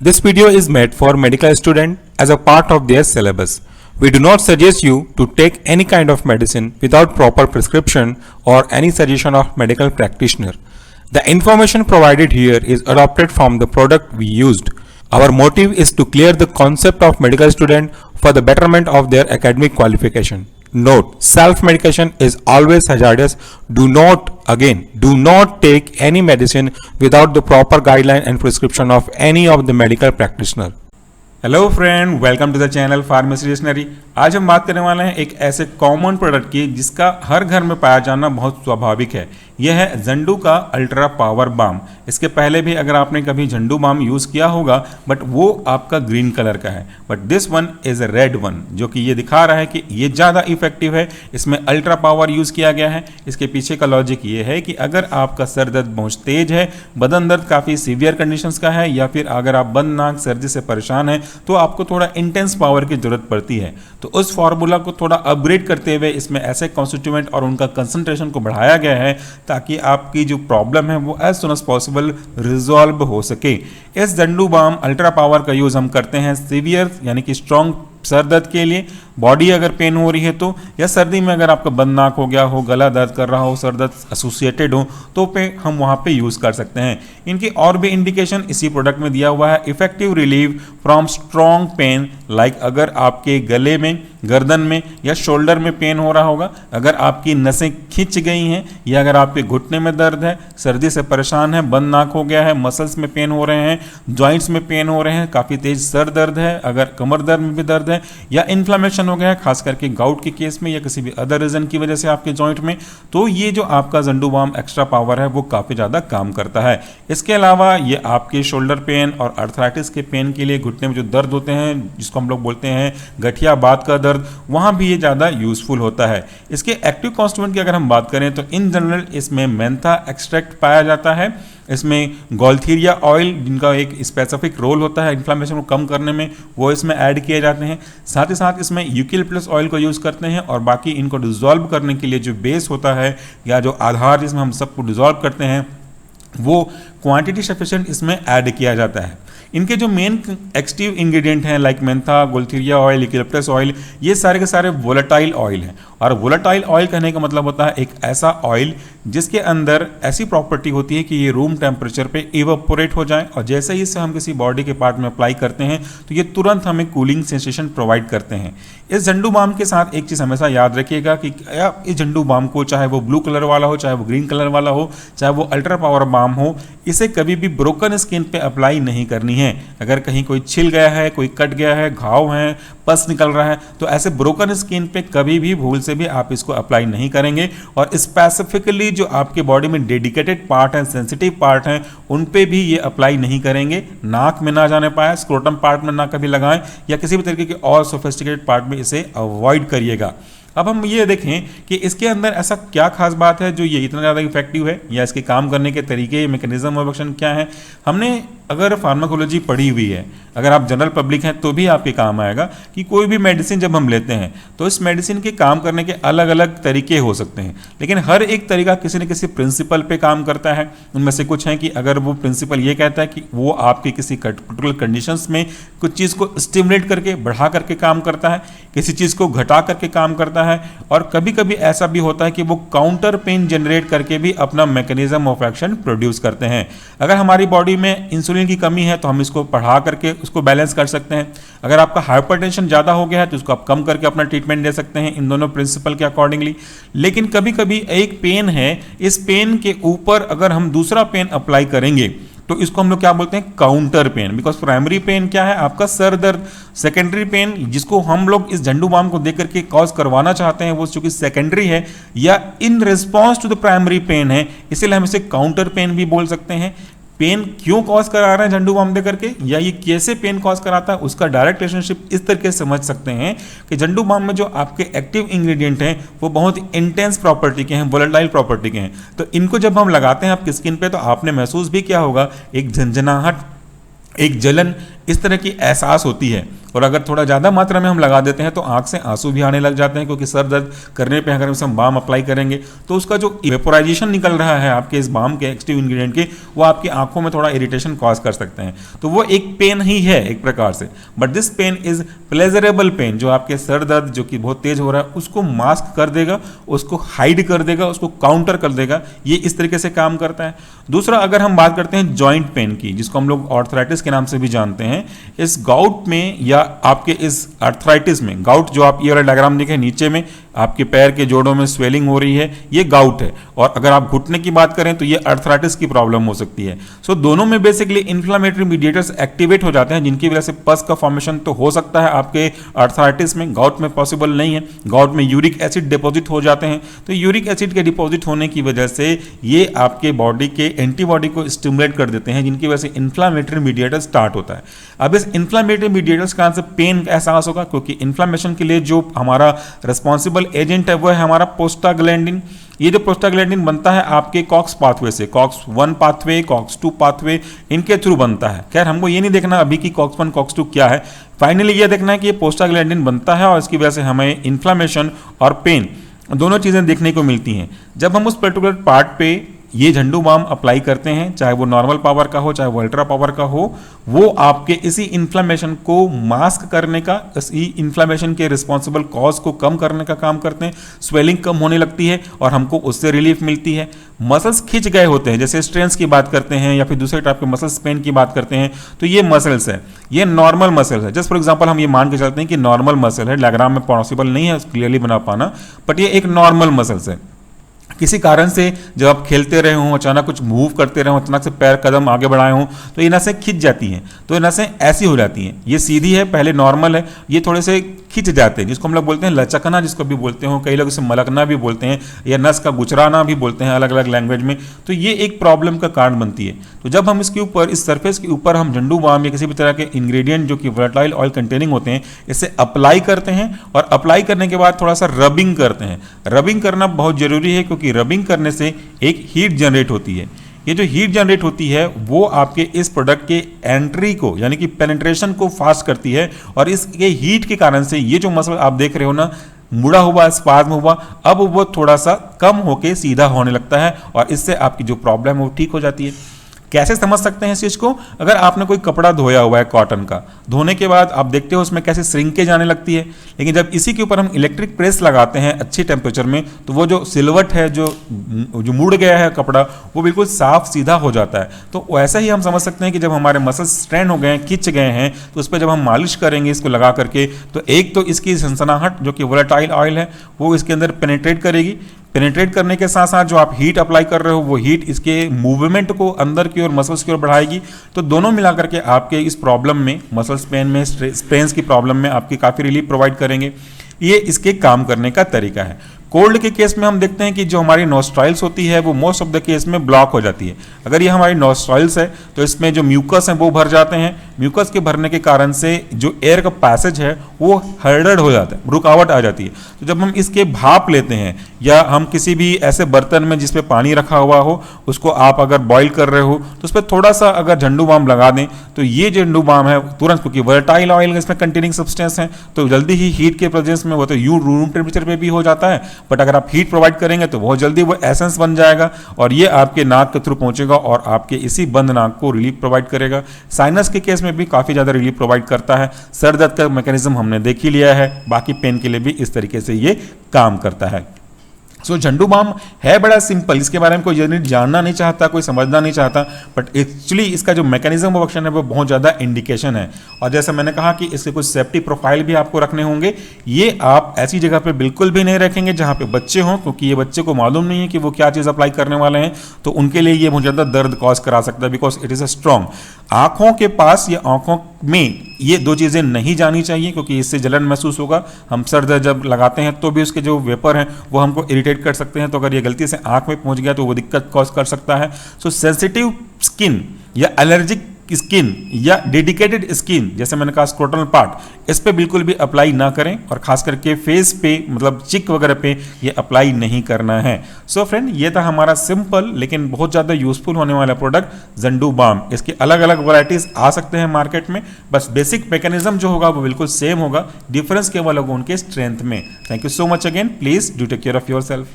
This video is made for medical students as a part of their syllabus. We do not suggest you to take any kind of medicine without proper prescription or any suggestion of medical practitioner. The information provided here is adopted from the product we used. Our motive is to clear the concept of medical student for the betterment of their academic qualification. Note, self-medication is always hazardous. Do not take any medicine without the proper guideline and prescription of any of the medical practitioner. Hello friend, welcome to the channel pharmacy dictionary. आज हम बात करने वाले हैं एक ऐसे common product की जिसका हर घर में पाया जाना बहुत स्वाभाविक है। यह है झंडू का अल्ट्रा पावर बाम। इसके पहले भी अगर आपने कभी झंडू बाम यूज़ किया होगा, बट वो आपका ग्रीन कलर का है, but this one is a red one, जो कि ये दिखा रहा है कि ये ज़्यादा इफेक्टिव है। इसमें अल्ट्रा पावर यूज़ किया गया है। इसके पीछे का लॉजिक ये है कि अगर आपका सर दर्द बहुत तेज है, बदन दर्द काफ़ी सीवियर कंडीशंस का है, या फिर अगर आप बंद नाक सर्दी से परेशान हैं, तो आपको थोड़ा इंटेंस पावर की जरूरत पड़ती है। तो उस फार्मूला को थोड़ा अपग्रेड करते हुए इसमें ऐसे कॉन्स्टिट्यूएंट और उनका कंसंट्रेशन को बढ़ाया गया है ताकि आपकी जो प्रॉब्लम है वो as soon as possible resolve हो सके। इस झंडू बाम अल्ट्रा पावर का यूज हम करते हैं सीवियर यानी कि स्ट्रॉन्ग सर दर्द के लिए, बॉडी अगर पेन हो रही है तो, या सर्दी में अगर आपका बंद नाक हो गया हो, गला दर्द कर रहा हो, सर दर्द एसोसिएटेड हो, तो हम वहाँ पे यूज़ कर सकते हैं। इनकी और भी इंडिकेशन इसी प्रोडक्ट में दिया हुआ है। Effective relief from strong pen, like अगर आपके गले में, गर्दन में या शोल्डर में पेन हो रहा होगा, अगर आपकी नसें खिंच गई हैं, या अगर आपके घुटने में दर्द है, सर्दी से परेशान है, बंद नाक हो गया है, मसल्स में पेन हो रहे हैं, जॉइंट्स में पेन हो रहे हैं, काफ़ी तेज सर दर्द है, अगर कमर दर्द में भी दर्द है, या इन्फ्लेमेशन हो गया है खास करके गाउट के केस में, या किसी भी अदर रीजन की वजह से आपके जॉइंट में, तो ये जो आपका झंडू बाम एक्स्ट्रा पावर है वो काफ़ी ज़्यादा काम करता है। इसके अलावा ये आपके शोल्डर पेन और अर्थराइटिस के पेन के लिए, घुटने में जो दर्द होते हैं जिसको हम लोग बोलते हैं गठिया बात का दर्द, वहाँ भी ये ज़्यादा यूजफुल होता है। इसके एक्टिव कॉन्स्टिट्यूएंट की अगर हम बात करें तो इन जनरल इसमें मेंथा एक्सट्रैक्ट पाया जाता है। इसमें गॉल्थीरिया ऑयल, जिनका एक स्पेसिफिक रोल होता है इन्फ्लेमेशन को कम करने में, वो इसमें ऐड किए जाते हैं। साथ ही साथ इसमें यूकेलिप्टस ऑयल को यूज़ करते हैं, और बाकी इनको डिजॉल्व करने के लिए जो बेस होता है या जो आधार जिसमें हम सबको डिजॉल्व करते हैं, वो क्वांटिटी सफिशिएंट इसमें ऐड किया जाता है। इनके जो मेन एक्टिव इंग्रेडिएंट हैं like mentha, gaultheria oil, eucalyptus oil, ये सारे के सारे वोलेटाइल ऑयल हैं। और वोलेटाइल ऑयल कहने का मतलब होता है एक ऐसा ऑयल जिसके अंदर ऐसी प्रॉपर्टी होती है कि ये रूम टेम्परेचर पे इवेपोरेट हो जाए, और जैसे ही इसे हम किसी बॉडी के पार्ट में अप्लाई करते हैं तो ये तुरंत हमें कूलिंग सेंसेशन प्रोवाइड करते हैं। इस झंडू बाम के साथ एक चीज़ हमेशा याद रखिएगा कि इस झंडू बाम को, चाहे वो ब्लू कलर वाला हो, चाहे वो ग्रीन कलर वाला हो, चाहे वो अल्ट्रा पावर बाम हो, इसे कभी भी ब्रोकन स्किन पे अप्लाई नहीं करनी है। अगर कहीं कोई छिल गया है, कोई कट गया है, घाव है, पस निकल रहा है, तो ऐसे ब्रोकन स्किन पे कभी भी भूल से भी आप इसको अप्लाई नहीं करेंगे। और स्पेसिफिकली जो आपके बॉडी में डेडिकेटेड पार्ट हैं, सेंसिटिव पार्ट हैं, उन पे भी ये अप्लाई नहीं करेंगे। नाक में ना जाने पाए, स्क्रोटम पार्ट में ना कभी लगाएं, या किसी भी तरीके के और सोफिस्टिकेटेड पार्ट में इसे अवॉइड करिएगा। अब हम ये देखें कि इसके अंदर ऐसा क्या खास बात है जो ये इतना ज़्यादा इफेक्टिव है, या इसके काम करने के तरीके, मैकेनिज्म ऑफ एक्शन क्या है। हमने अगर फार्माकोलॉजी पढ़ी हुई है, अगर आप जनरल पब्लिक हैं तो भी आपके काम आएगा कि कोई भी मेडिसिन जब हम लेते हैं तो इस मेडिसिन के काम करने के अलग अलग तरीके हो सकते हैं, लेकिन हर एक तरीका किसी न किसी प्रिंसिपल पे काम करता है। उनमें से कुछ हैं कि अगर वो प्रिंसिपल ये कहता है कि वो आपके किसी पर्टिकुलर कंडीशंस में कुछ चीज़ को स्टिमुलेट करके, बढ़ा करके काम करता है, किसी चीज़ को घटा करके काम करता है, और कभी कभी ऐसा भी होता है कि वो काउंटर पेन जनरेट करके भी अपना मैकेनिज्म ऑफ एक्शन प्रोड्यूस करते हैं। अगर हमारी बॉडी में इंसुलिन की कमी है तो हम इसको बढ़ा करके उसको बैलेंस कर सकते हैं। अगर आपका हाइपरटेंशन ज़्यादा हो गया है तो उसको आप कम करके अपना ट्रीटमेंट दे सकते हैं इन दोनों प्रिंसिपल के अकॉर्डिंगली। लेकिन कभी कभी एक पेन है, इस पेन के ऊपर अगर हम दूसरा पेन अप्लाई करेंगे तो इसको हम लोग क्या बोलते हैं, counter pain. Because primary pain क्या है, आपका सर दर्द। सेकेंडरी पेन जिसको हम लोग इस झंडू बाम को देख करके कॉज करवाना चाहते हैं, वो चूंकि सेकेंडरी है या in response to the primary pain है, इसीलिए हम इसे काउंटर पेन भी बोल सकते हैं। पेन क्यों कॉज करा रहे हैं झंडू बाम दे करके, या ये कैसे पेन कॉज कराता है, उसका डायरेक्ट रिलेशनशिप इस तरीके से समझ सकते हैं कि झंडू बाम में जो आपके एक्टिव इंग्रेडिएंट हैं वो बहुत इंटेंस प्रॉपर्टी के हैं, वोलेटाइल प्रॉपर्टी के हैं। तो इनको जब हम लगाते हैं आपकी स्किन पे तो आपने महसूस भी किया होगा एक झंझनाहट, एक जलन इस तरह की एहसास होती है। और अगर थोड़ा ज़्यादा मात्रा में हम लगा देते हैं तो आंख से आंसू भी आने लग जाते हैं, क्योंकि सर दर्द करने पे अगर हम बाम अप्लाई करेंगे तो उसका जो वेपोराइजेशन निकल रहा है आपके इस बाम के एक्टिव इंग्रेडिएंट के, वो आपकी आंखों में थोड़ा इरिटेशन कॉज कर सकते हैं। तो वो एक पेन ही है एक प्रकार से, but this pain is pleasurable pain, जो आपके सर दर्द जो कि बहुत तेज हो रहा है उसको मास्क कर देगा, उसको हाइड कर देगा, उसको काउंटर कर देगा। ये इस तरीके से काम करता है। दूसरा, अगर हम बात करते हैं जॉइंट पेन की, जिसको हम लोग आर्थराइटिस के नाम से भी जानते हैं, इस गाउट में या आपके इस आर्थराइटिस में, गाउट जो आप ये वाला डायग्राम देखें नीचे में आपके पैर के जोड़ों में स्वेलिंग हो रही है, ये गाउट है। और अगर आप घुटने की बात करें तो ये आर्थराइटिस की प्रॉब्लम हो सकती है। सो दोनों में बेसिकली इन्फ्लामेटरी मीडिएटर्स एक्टिवेट हो जाते हैं, जिनकी वजह से पस का फॉर्मेशन तो हो सकता है आपके आर्थराइटिस में, गाउट में पॉसिबल नहीं है। गाउट में यूरिक एसिड डिपॉजिट हो जाते हैं, तो यूरिक एसिड के डिपॉजिट होने की वजह से ये आपके बॉडी के एंटीबॉडी को स्टिमुलेट कर देते हैं, जिनकी वजह से इन्फ्लामेटरी मीडिएटर स्टार्ट होता है। अब इस इन्फ्लामेटरी मीडिएटर्स का से पेन का एहसास होगा, क्योंकि इन्फ्लामेशन के लिए जो हमारा रिस्पॉन्सिबल एजेंट है वो है हमारा प्रोस्टाग्लैंडिन। ये जो प्रोस्टाग्लैंडिन बनता है आपके कॉक्स पाथवे से, कॉक्स 1 पाथवे, कॉक्स 2 पाथवे, इनके थ्रू बनता है। खैर हमको ये नहीं देखना अभी कि कॉक्स 1 कॉक्स 2 क्या है, फाइनली ये देखना है कि ये प्रोस्टाग्लैंडिन बनता है और इसकी वजह से हमें इन्फ्लामेशन और पेन दोनों चीज़ें देखने को मिलती हैं। जब हम उस पर्टिकुलर पार्ट पे ये झंडू बाम अप्लाई करते हैं, चाहे वो नॉर्मल पावर का हो चाहे वो अल्ट्रा पावर का हो, वो आपके इसी इन्फ्लामेशन को मास्क करने का, इसी इन्फ्लामेशन के रिस्पॉन्सिबल कॉज को कम करने का काम करते हैं। स्वेलिंग कम होने लगती है और हमको उससे रिलीफ मिलती है। मसल्स खिंच गए होते हैं, जैसे स्ट्रेंस की बात करते हैं या फिर दूसरे टाइप के मसल्स पेन की बात करते हैं, तो ये मसल्स है, ये नॉर्मल मसल है। जस्ट फॉर एग्जांपल हम ये मान के चलते हैं कि नॉर्मल मसल है, डायग्राम में पॉसिबल नहीं है क्लियरली बना पाना, बट ये एक नॉर्मल मसल्स है। किसी कारण से जब आप खेलते रहे हों, अचानक कुछ मूव करते रहे हों, अचानक से पैर कदम आगे बढ़ाए हों, तो ये नसें खिंच जाती हैं, तो ये नसें ऐसी हो जाती हैं। ये सीधी है, पहले नॉर्मल है, ये थोड़े से खिंच जाते हैं, जिसको हम लोग बोलते हैं लचकना, जिसको भी बोलते हो, कई लोग इसे मलकना भी बोलते हैं या नस का गुचराना भी बोलते हैं अलग अलग लैंग्वेज में। तो ये एक प्रॉब्लम का कारण बनती है। तो जब हम इसके ऊपर, इस सरफेस के ऊपर हम झंडू बाम या किसी भी तरह के इंग्रेडिएंट जो कि वोलेटाइल ऑयल कंटेनिंग होते हैं, इसे अप्लाई करते हैं और अप्लाई करने के बाद थोड़ा सा रबिंग करते हैं। रबिंग करना बहुत जरूरी है, क्योंकि रबिंग करने से एक हीट जनरेट होती है। ये जो हीट जनरेट होती है वो आपके इस प्रोडक्ट के एंट्री को, यानी कि पेनिट्रेशन को फास्ट करती है, और इसके हीट के कारण से ये जो मसल आप देख रहे हो ना, मुड़ा हुआ, स्पाज्म हुआ, अब वो थोड़ा सा कम होके सीधा होने लगता है और इससे आपकी जो प्रॉब्लम है वो ठीक हो जाती है। कैसे समझ सकते हैं इस चीज को? अगर आपने कोई कपड़ा धोया हुआ है कॉटन का, धोने के बाद आप देखते हो उसमें कैसे श्रिंकेज आने लगती है, लेकिन जब इसी के ऊपर हम इलेक्ट्रिक प्रेस लगाते हैं अच्छी टेम्परेचर में, तो वो जो सिलवट है, जो मुड़ गया है कपड़ा, वो बिल्कुल साफ सीधा हो जाता है। तो वैसा ही हम समझ सकते हैं कि जब हमारे मसल्स स्ट्रेन हो गए हैं, खिंच गए हैं, तो उस पर जब हम मालिश करेंगे इसको लगा करके, तो एक तो इसकी सनसनाहट जो कि वोलेटाइल ऑयल है वो इसके अंदर पेनिट्रेट करेगी। पेनिट्रेट करने के साथ साथ जो आप हीट अप्लाई कर रहे हो, वो हीट इसके मूवमेंट को अंदर की ओर, मसल्स की ओर बढ़ाएगी। तो दोनों मिलाकर के आपके इस प्रॉब्लम में, मसल्स पेन में, स्ट्रेन्स की प्रॉब्लम में आपकी काफ़ी रिलीफ प्रोवाइड करेंगे। ये इसके काम करने का तरीका है। कोल्ड के केस में हम देखते हैं कि जो हमारी नोस्ट्राइल्स होती है वो मोस्ट ऑफ द केस में ब्लॉक हो जाती है। अगर ये हमारी नोस्ट्राइल्स है तो इसमें जो म्यूकस है वो भर जाते हैं। म्यूकस के भरने के कारण से जो एयर का पैसेज है वो हर्डर्ड हो जाता है, रुकावट आ जाती है। तो जब हम इसके भाप लेते हैं या हम किसी भी ऐसे बर्तन में जिसपे पानी रखा हुआ हो, उसको आप अगर बॉईल कर रहे हो तो उस पर थोड़ा सा अगर झंडू बाम लगा दें, तो ये झंडू बाम है तुरंत, क्योंकि वोलेटाइल ऑयल इसमें कंटेनिंग सब्सटेंस है, तो जल्दी ही हीट के प्रेजेंस में वो तो रूम टेम्परेचर पे भी हो जाता है, बट अगर आप हीट प्रोवाइड करेंगे तो बहुत जल्दी वो एसेंस बन जाएगा और ये आपके नाक के थ्रू पहुंचेगा और आपके इसी बंद नाक को रिलीफ प्रोवाइड करेगा। साइनस के केस में भी काफ़ी ज़्यादा रिलीफ प्रोवाइड करता है। सर दर्द का मैकेनिज्म हमने देख ही लिया है, बाकी पेन के लिए भी इस तरीके से ये काम करता है। सो झंडू बाम है बड़ा सिंपल, इसके बारे में कोई जानना नहीं चाहता, कोई समझना नहीं चाहता, बट एक्चुअली इसका जो मैकेनिज्म ऑफ एक्शन है वो बहुत ज़्यादा इंडिकेशन है। और जैसे मैंने कहा कि इसके कुछ सेफ्टी प्रोफाइल भी आपको रखने होंगे। ये आप ऐसी जगह पे बिल्कुल भी नहीं रखेंगे जहाँ पे बच्चे हों, क्योंकि ये बच्चे को मालूम नहीं है कि वो क्या चीज़ अप्लाई करने वाले हैं, तो उनके लिए ये बहुत ज़्यादा दर्द कॉज करा सकता है, because it is a strong. आँखों के पास या आँखों में ये दो चीज़ें नहीं जानी चाहिए, क्योंकि इससे जलन महसूस होगा। हम सर दर्द जब लगाते हैं तो भी उसके जो वेपर हैं वो हमको इरिटेट कर सकते हैं, तो अगर ये गलती से आंख में पहुंच गया तो वो दिक्कत कॉज कर सकता है। सो सेंसिटिव स्किन या एलर्जिक स्किन या डेडिकेटेड स्किन, जैसे मैंने कहा स्क्रोटल पार्ट, इस पे बिल्कुल भी अप्लाई ना करें, और खास करके फेस पे मतलब चिक वगैरह पे ये अप्लाई नहीं करना है। सो फ्रेंड, ये था हमारा सिंपल लेकिन बहुत ज़्यादा यूजफुल होने वाला प्रोडक्ट जंडू बाम। इसके अलग अलग वैरायटीज आ सकते हैं मार्केट में, बस बेसिक मैकेनिज्म जो होगा वो बिल्कुल सेम होगा, डिफरेंस केवल होगा उनके स्ट्रेंथ में। Thank you so much again, please do take care of your self.